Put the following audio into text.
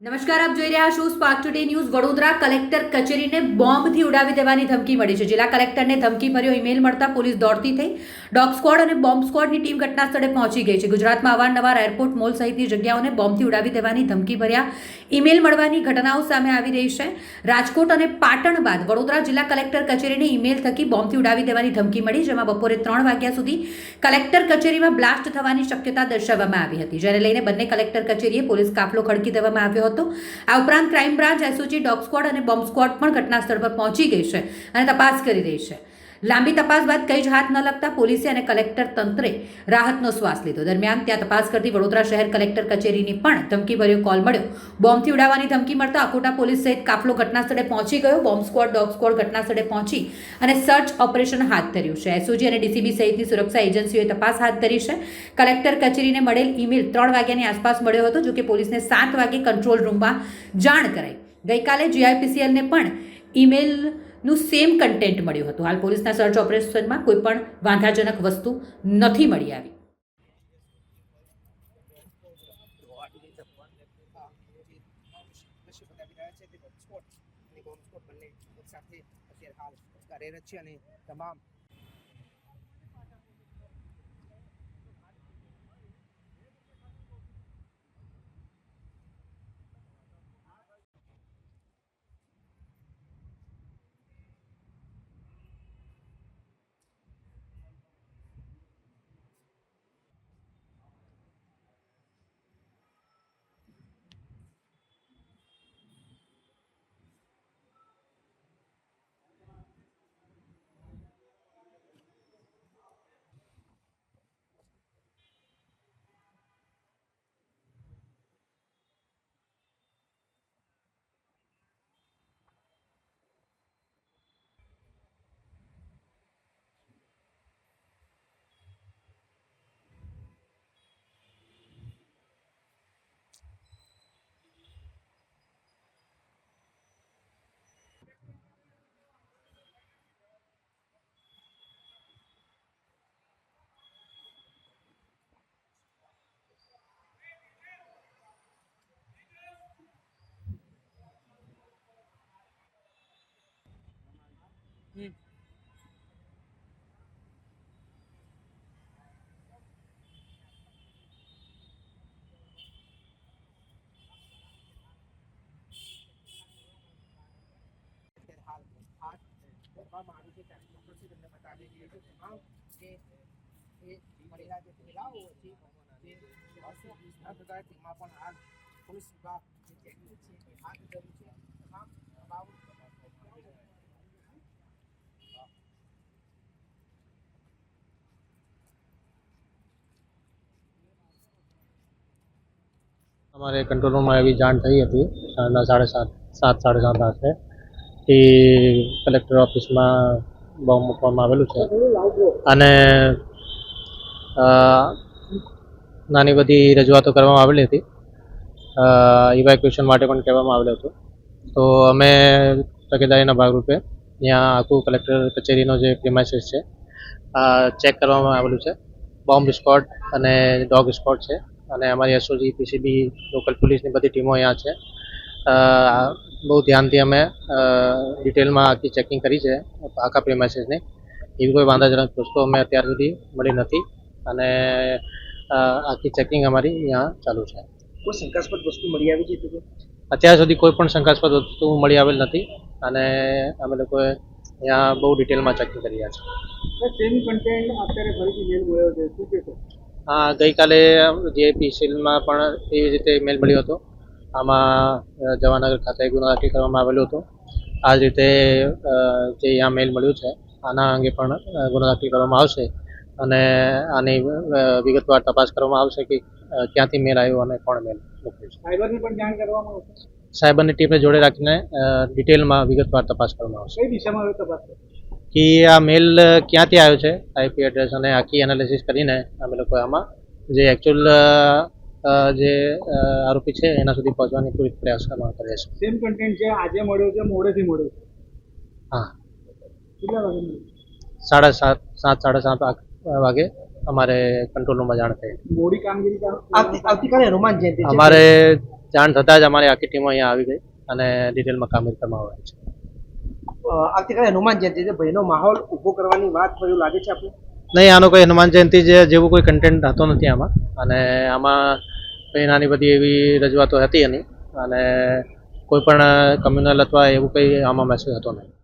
નમસ્કાર, આપ જોઈ રહ્યા છો Spark Today News. Vadodara collector કચેરીને બોમ્બથી ઉડાવી દેવાની ધમકી મળી છે. જિલ્લા કલેક્ટરને ધમકી ભર્યો ઈમેલ મળતા પોલીસ દોડતી થઈ. ડોગ સ્ક્વોડ અને બોમ્બ સ્ક્વોડની ટીમ ઘટના સ્થળે પહોંચી ગઈ છે. ગુજરાતમાં અવારનવાર એરપોર્ટ, મોલ સહિતની જગ્યાઓને બોમ્બથી ઉડાવી દેવાની ધમકી ભર્યા ઈમેલ મળવાની ઘટનાઓ સામે આવી રહી છે. રાજકોટ અને પાટણ બાદ વડોદરા જિલ્લા કલેક્ટર કચેરીને ઈમેલ થકી બોમ્બથી ઉડાવી દેવાની ધમકી મળી, જેમાં બપોરે 3 વાગ્યા સુધી કલેક્ટર કચેરીમાં બ્લાસ્ટ થવાની શક્યતા દર્શાવવામાં આવી હતી. જેને લઈને બંને કલેક્ટર કચેરીએ પોલીસ કાફલો ખડકી દેવામાં આવ્યો હતો. આ ઉપરાંત crime branch, SOG, dog squad અને બોમ્બ સ્ક્વોડ પણ ઘટના સ્થળ પર પહોંચી ગઈ છે અને તપાસ કરી રહી છે. લાંબી તપાસ બાદ કંઈ જ હાથ ન લગતા પોલીસે અને કલેક્ટર તંત્રે રાહતનો શ્વાસ લીધો. દરમિયાન ત્યાં તપાસ કરતી વડોદરા શહેર કલેક્ટર કચેરીની પણ ધમકીભર્યો કોલ મળ્યો. બોમ્બથી ઉડાવવાની ધમકી મળતા અકોટા પોલીસ સહિત કાફલો ઘટના સ્થળે પહોંચી ગયો. બોમ્બ સ્ક્વોડ, ડોગ સ્ક્વોડ ઘટના સ્થળે પહોંચી અને સર્ચ ઓપરેશન હાથ ધર્યું છે. એસઓજી અને ડીસીબી સહિતની સુરક્ષા એજન્સીઓએ તપાસ હાથ ધરી છે. કલેક્ટર કચેરીને મળેલ ઈમેલ 3 વાગ્યાની આસપાસ મળ્યો હતો, જોકે પોલીસને 7 વાગે કંટ્રોલ રૂમમાં જાણ કરાઈ. ગઈકાલે જીઆઈપીસીએલને પણ ઈમેલનું સેમ કન્ટેન્ટ મળ્યું હતું. હાલ પોલીસના સર્ચ ઓપરેશનમાં કોઈ પણ વાંધાજનક વસ્તુ નથી મળી આવી. કાર્યરત છે અને તમામ કરવામાં આવી છે. ત્યારે ચોક્કસથી તમને બતાવી દઈએ કે તમામ જે મળેલા જે મહિલાઓ છે જે થતા તેમાં પણ હાલ પોલીસ વિભાગ જે ચેકિંગ છે એ હાથ ધર્યું છે. તમામ બાબત हमारे कंट्रोल रूम में अभी जान થઈ હતી 7:30 વાગે એ કલેક્ટર ઓફિસમાં બોમ્બ મૂકવામાં આવેલું છે અને નાની બધી રજૂઆતો કરવામાં આવેલી હતી. ઇવેક્યુએશન માટે પણ કહેવામાં આવેલું હતું. તો અમે તકેદારીના ભાગરૂપે ત્યાં આખું કલેક્ટર કચેરીનો જે પ્રિમાઇસીસ છે ચેક કરવામાં આવેલું છે. બોમ્બ સ્ક્વોડ અને ડોગ સ્ક્વોડ છે અને અમારી એસઓજી, પીસીબી, લોકલ પોલીસની બધી ટીમો અહીંયા છે. બહુ ધ્યાનથી અમે ડિટેલમાં આખી ચેકિંગ કરી છે આખા પ્રિમાઇસીસની. એવી કોઈ વાંધાજનક વસ્તુ અમે અત્યાર સુધી મળી નથી અને આખી ચેકિંગ અમારી અહીંયા ચાલુ છે. કોઈ શંકાસ્પદ વસ્તુ મળી આવી છે? અત્યાર સુધી કોઈ પણ શંકાસ્પદ વસ્તુ મળી આવેલ નથી અને અમે લોકોએ અહીંયા બહુ ડિટેલમાં ચેકિંગ કરી રહ્યા છે. સેમ કન્ટેન્ટ અત્યારે ફરીથી મેલ મળ્યો છે, શું કહેશો? હા, ગઈકાલે જીઆઈપીસીએલમાં પણ એવી રીતે મેલ મળ્યો હતો. આમાં જવાનગર ખાતે ગુનો દાખલ કરવામાં આવેલો હતો. આ જ રીતે જે અહીંયા મેલ મળ્યું છે આના અંગે પણ ગુનો દાખલ કરવામાં આવશે અને આની વિગતવાર તપાસ કરવામાં આવશે કે ક્યાંથી મેલ આવ્યો અને કોણ મેલ મોકલ્યો છે. સાયબરની પણ જાણ કરવામાં આવશે. સાયબરની ટીમને જોડે રાખીને ડિટેલમાં વિગતવાર તપાસ કરવામાં આવશે કઈ દિશામાં હવે તપાસ કરશે? કે આ મેલ ક્યાંથી આવ્યો છે, આઈપી એડ્રેસ અને આખી એનાલિસિસ કરીને અમે લોકો આમાં જે એકચ્યુઅલ જે આરોપી છે એના સુધી પહોંચવાની પૂરી પ્રયાસ કરવામાં કરે છે. સેમ કન્ટેન્ટ છે, આજે મળ્યો છે, મોડેથી મળ્યો છે? હા, કેટલા વાગે મળ્યો? 7:30 વાગે અમારે કંટ્રોલ રૂમમાં જાણ થઈ. મોડી કામગીરી આવતીકાલે હનુમાન જયંતિ છે. અમારે જાણ થતાં જ અમારી આખી ટીમો અહીંયા આવી ગઈ અને ડિટેલમાં કામગીરી કરવામાં આવી છે. આવતીકાલે હનુમાન જયંતિ છે, ભયનો માહોલ ઊભો કરવાની વાત એવું લાગે છે આપને? નહીં, આનો કોઈ હનુમાન જયંતિ જેવું કોઈ કન્ટેન્ટ હતો નથી આમાં, અને આમાં કંઈ નાની બધી એવી રજૂઆતો હતી નહીં, અને કોઈ પણ કમ્યુનલ અથવા એવું કંઈ આમાં મેસેજ હતો નહીં.